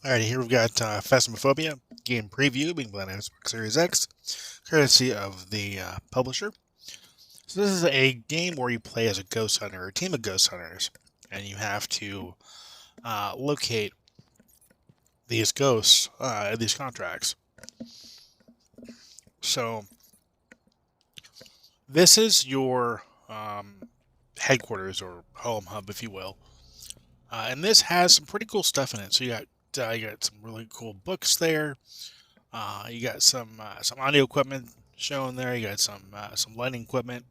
Alrighty, here we've got Phasmaphobia game preview being played on Xbox Series X, courtesy of the publisher. So this is a game where you play as a ghost hunter or a team of ghost hunters, and you have to locate these ghosts in these contracts. So this is your headquarters or home hub, if you will, and this has some pretty cool stuff in it. So you got some really cool books there. You got some audio equipment shown there. You got some lighting equipment.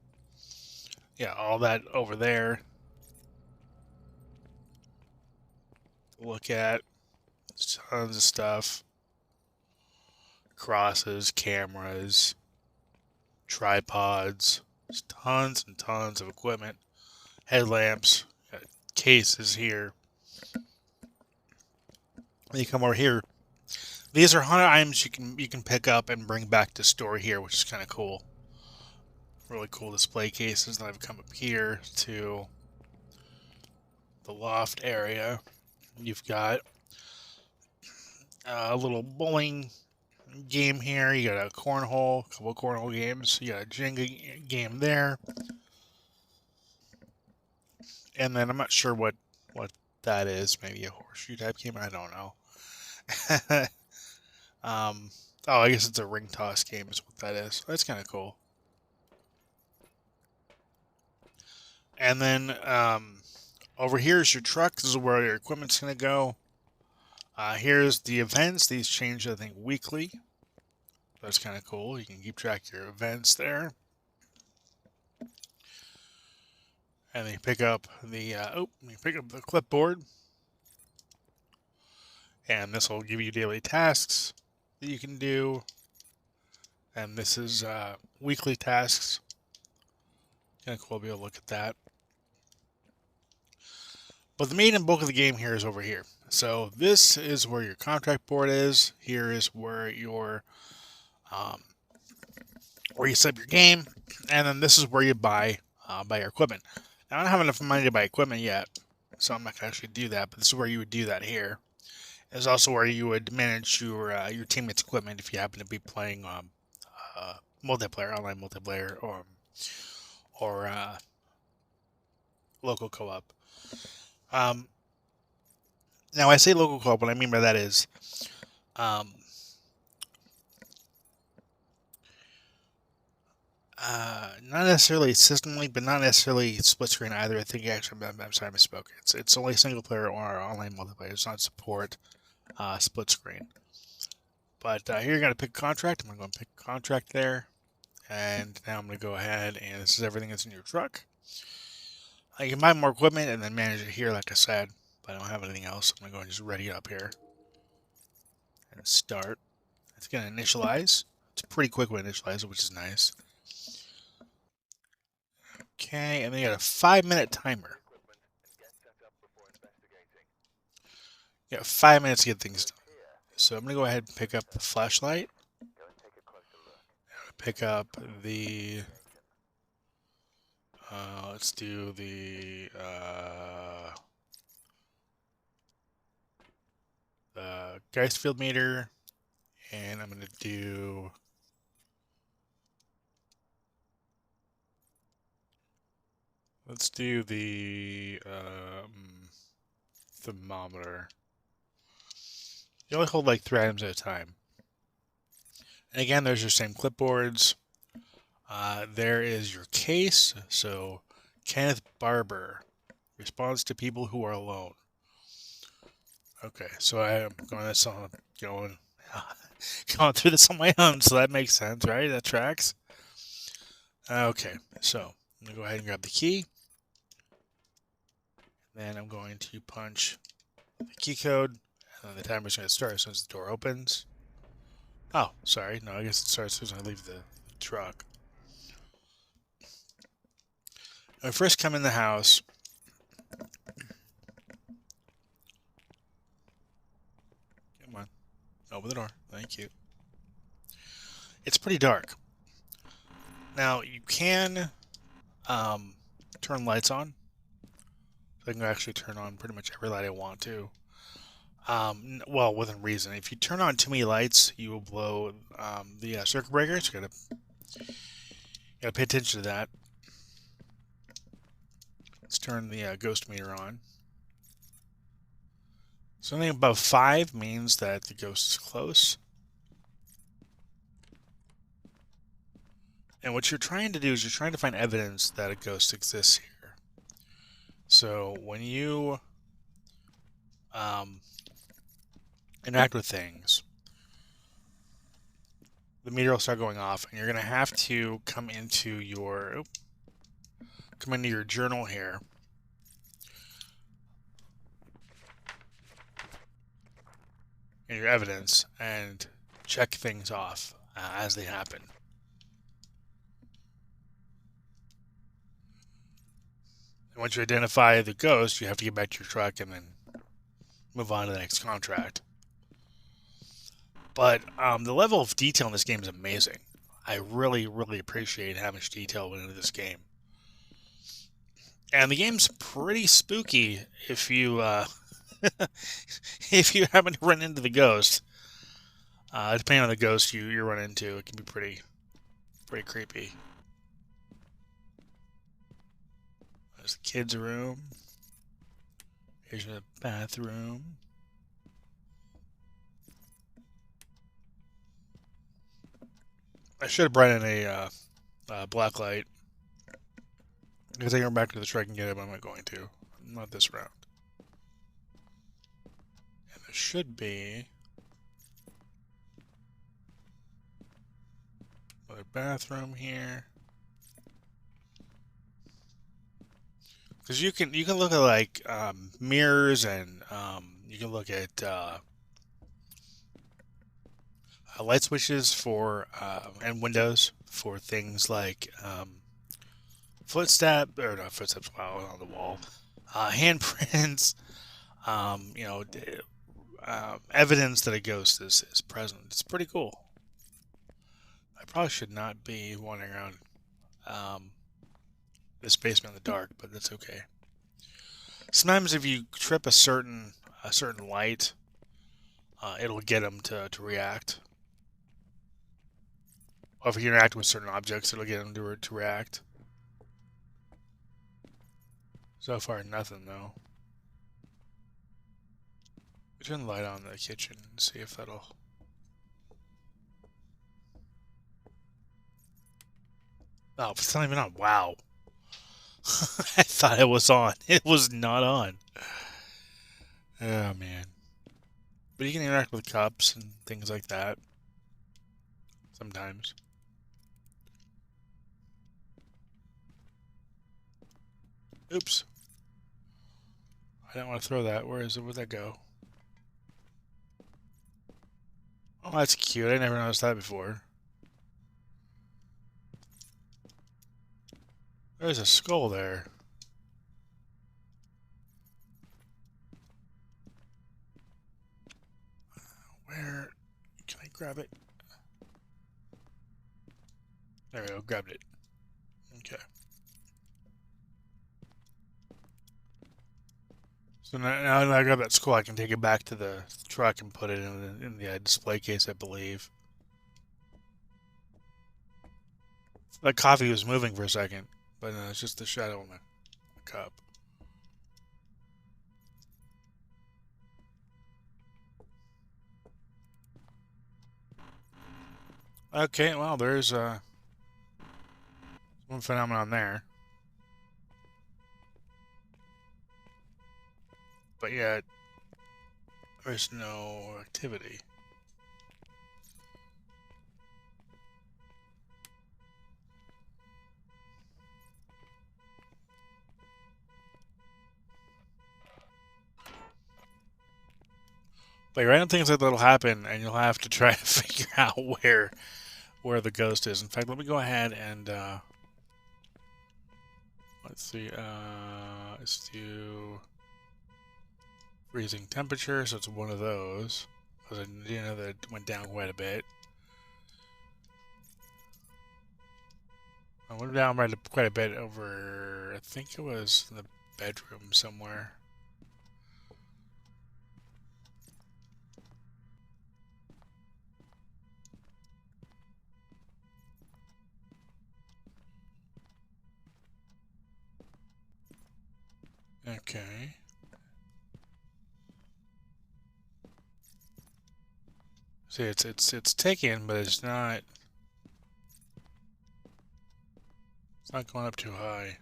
Yeah, all that over there. Look at tons of stuff. Crosses, cameras, tripods, just tons and tons of equipment. Headlamps, got cases here. When you come over here, these are 100 items you can pick up and bring back to store here, which is kind of cool. Really cool display cases. Then I've come up here to the loft area. You've got a little bowling game here. You got a cornhole, a couple of cornhole games. You got a Jenga game there. And then I'm not sure what that is. Maybe a horseshoe type game. I don't know. Oh, I guess it's a ring toss game is what that is. That's kind of cool. And then over here is your truck. This is where your equipment's going to go. Here's the events. These change, I think, weekly. That's kind of cool. You can keep track of your events there. And then you pick up the clipboard. And this will give you daily tasks that you can do. And this is weekly tasks. Kind of cool to be able to look at that. But the main and bulk of the game here is over here. So this is where your contract board is. Here is where your where you set up your game, and then this is where you buy your equipment. Now I don't have enough money to buy equipment yet, so I'm not gonna actually do that. But this is where you would do that here. It's also where you would manage your teammates' equipment if you happen to be playing multiplayer, online multiplayer, or local co-op. Now I say local co-op. What I mean by that is, not necessarily system link, but not necessarily split screen either. I think actually, I'm sorry, I misspoke. It's only single player or online multiplayer. It does not support split screen. But here you're going to pick a contract. I'm going to pick a contract there. And now I'm going to go ahead and this is everything that's in your truck. You can buy more equipment and then manage it here, like I said. But I don't have anything else. I'm going to go and just ready up here. And start. It's going to initialize. It's pretty quick when it initializes, which is nice. Okay, and then you got a 5-minute timer. You got 5 minutes to get things done. So I'm going to go ahead and pick up the flashlight. Pick up the... let's do the Geist field meter. And I'm going to do... Let's do the thermometer. You only hold like 3 items at a time. And again, there's your same clipboards. There is your case. So, Kenneth Barber responds to people who are alone. Okay, so I am going through this on my own, so that makes sense, right? That tracks. Okay, so I'm gonna go ahead and grab the key. Then I'm going to punch the key code, and then the timer's going to start as soon as the door opens. Oh, sorry. No, I guess it starts as soon as I leave the truck. When I first come in the house, come on, open the door. Thank you. It's pretty dark. Now, you can turn lights on. So I can actually turn on pretty much every light I want to. Well, within reason. If you turn on too many lights, you will blow the circuit breakers. You gotta pay attention to that. Let's turn the ghost meter on. Something above 5 means that the ghost is close. And what you're trying to do is you're trying to find evidence that a ghost exists here. So when you interact with things, the meter will start going off, and you're going to have to come into your journal here. And your evidence, and check things off as they happen. And once you identify the ghost, you have to get back to your truck and then move on to the next contract. But the level of detail in this game is amazing. I really, really appreciate how much detail went into this game. And the game's pretty spooky if you if you happen to run into the ghost. Depending on the ghost you run into, it can be pretty creepy. There's the kids' room. Here's the bathroom. I should have brought in a black light. Because I can go back to the truck and get it, but I'm not going to. Not this round. And there should be another bathroom here. Because you can look at like mirrors, and you can look at light switches for and windows for things like footsteps, or not footsteps, wow, on the wall, handprints, evidence that a ghost is present. It's pretty cool. I probably should not be wandering around this basement in the dark, but that's okay. Sometimes if you trip a certain light, it'll get them to react. Or if you interact with certain objects, it'll get them to react. So far, nothing though. Turn the light on in the kitchen and see if that'll. Oh, it's not even on. Wow. I thought it was on. It was not on. Oh, man. But you can interact with cups and things like that. Sometimes. Oops. I didn't want to throw that. Where is it? Where'd that go? Oh, that's cute. I never noticed that before. There's a skull there. Where can I grab it? There we go. Grabbed it. Okay. So now that I got that skull, I can take it back to the truck and put it in the display case, I believe. That coffee was moving for a second, but it's just the shadow on the cup. Okay, well, there's one phenomenon there. But yet, there's no activity. But random things like that'll happen, and you'll have to try to figure out where the ghost is. In fact, let me go ahead and let's see. Let's do freezing temperature, so it's one of those. Because I didn't know that it went down quite a bit. I went down quite a bit over. I think it was in the bedroom somewhere. Okay. See, it's ticking, but it's not going up too high.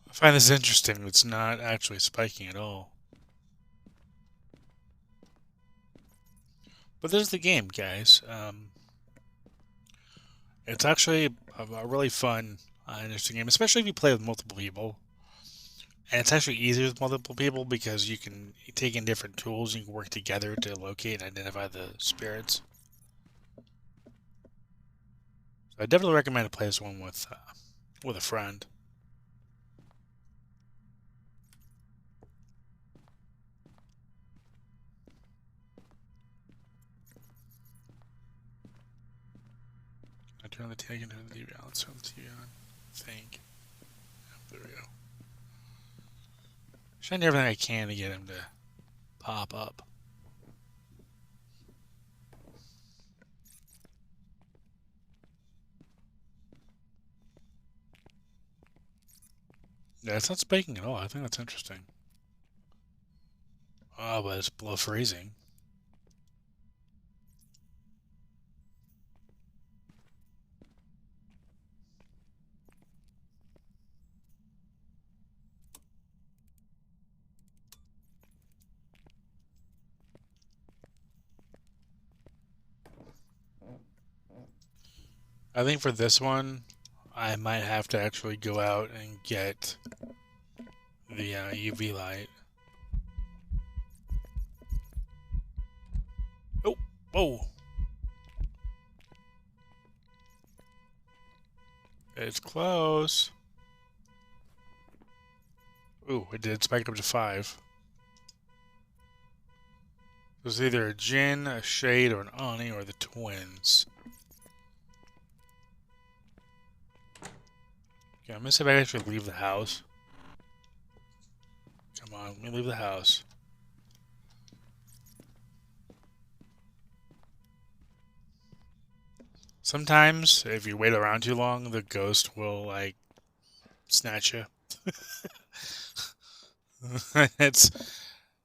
I find this interesting. It's not actually spiking at all. But there's the game, guys. It's actually a really fun, interesting game, especially if you play with multiple people. And it's actually easier with multiple people because you can take in different tools. You can work together to locate and identify the spirits. So I definitely recommend to play this one with a friend. I turn the TV into the TV on. Let's turn the TV on. Think. There we go. Trying everything I can to get him to pop up. Yeah, it's not spiking at all. I think that's interesting. Oh, but it's below freezing. I think for this one, I might have to actually go out and get the UV light. Oh, whoa! It's close. Ooh, it did spike up to 5. It was either a Jin, a Shade, or an Ani, or the twins. Okay, I'm gonna see if I can actually leave the house. Come on, let me leave the house. Sometimes, if you wait around too long, the ghost will, like, snatch you. It's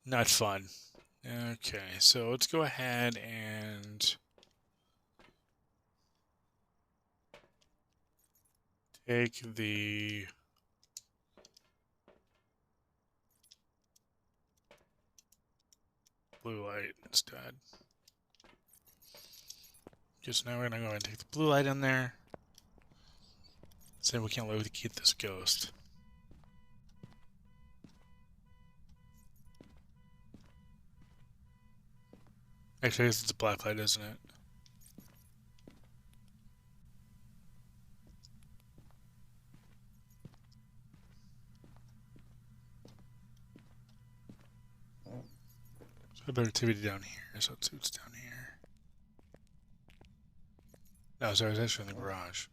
not fun. Okay, so let's go ahead and take the blue light instead. Just now we're going to go ahead and take the blue light in there. Say we can't locate this ghost. Actually, I guess it's a black light, isn't it? So I better activity down here, so let's see what's down here. No, sorry, it's actually in the garage.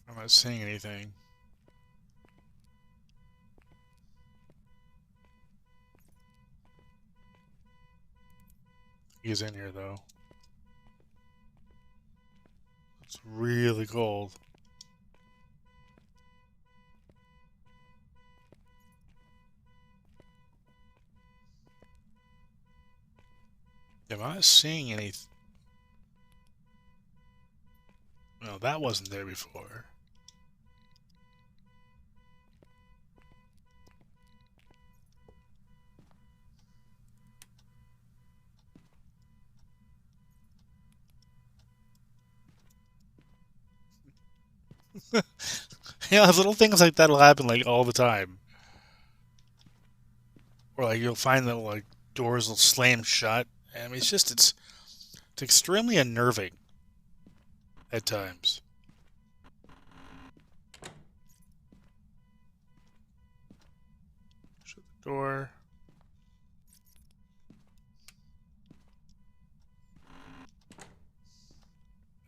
I'm not seeing anything. He's in here, though. It's really cold. Am I not seeing anything? No, that wasn't there before. Yeah, little things like that will happen like all the time. Or like you'll find that like doors will slam shut. I mean, it's extremely unnerving at times. Shut Door.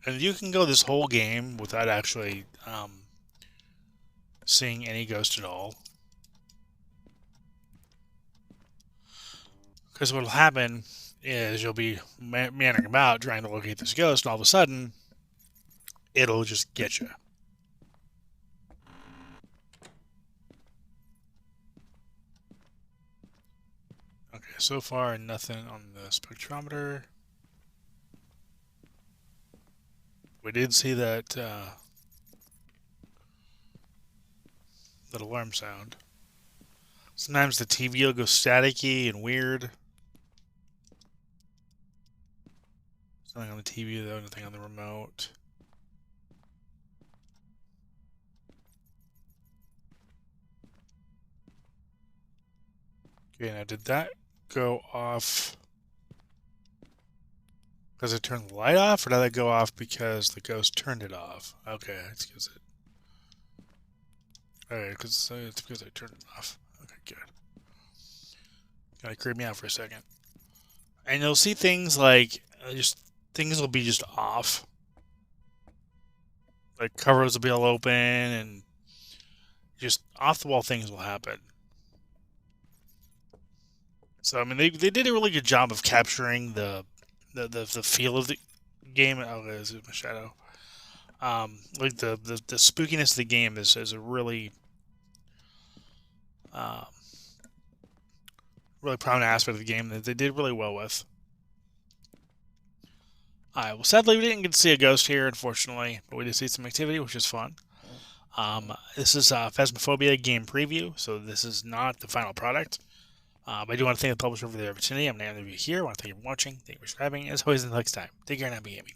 And you can go this whole game without actually seeing any ghost at all. Because what will happen is you'll be meandering about trying to locate this ghost, and all of a sudden, it'll just get you. Okay, so far nothing on the spectrometer. We did see that that alarm sound. Sometimes the TV will go staticky and weird. Nothing on the TV though, nothing on the remote. Okay, now did that go off because it turned the light off, or did that go off because the ghost turned it off? Okay, it's because it... Alright, it's because I turned it off. Okay, good. Gotta creep me out for a second. And you'll see things like, things will be just off. Like covers will be all open, and just off-the-wall things will happen. So, I mean, they did a really good job of capturing the feel of the game. Oh, there's my shadow. Like the spookiness of the game is a really really prominent aspect of the game that they did really well with. Alright, well, sadly we didn't get to see a ghost here, unfortunately, but we did see some activity, which is fun. This is Phasmaphobia game preview, so this is not the final product. But I do want to thank the publisher for their opportunity. I'm going to end the review here. I want to thank you for watching. Thank you for subscribing. As always, until next time, take care and happy gaming.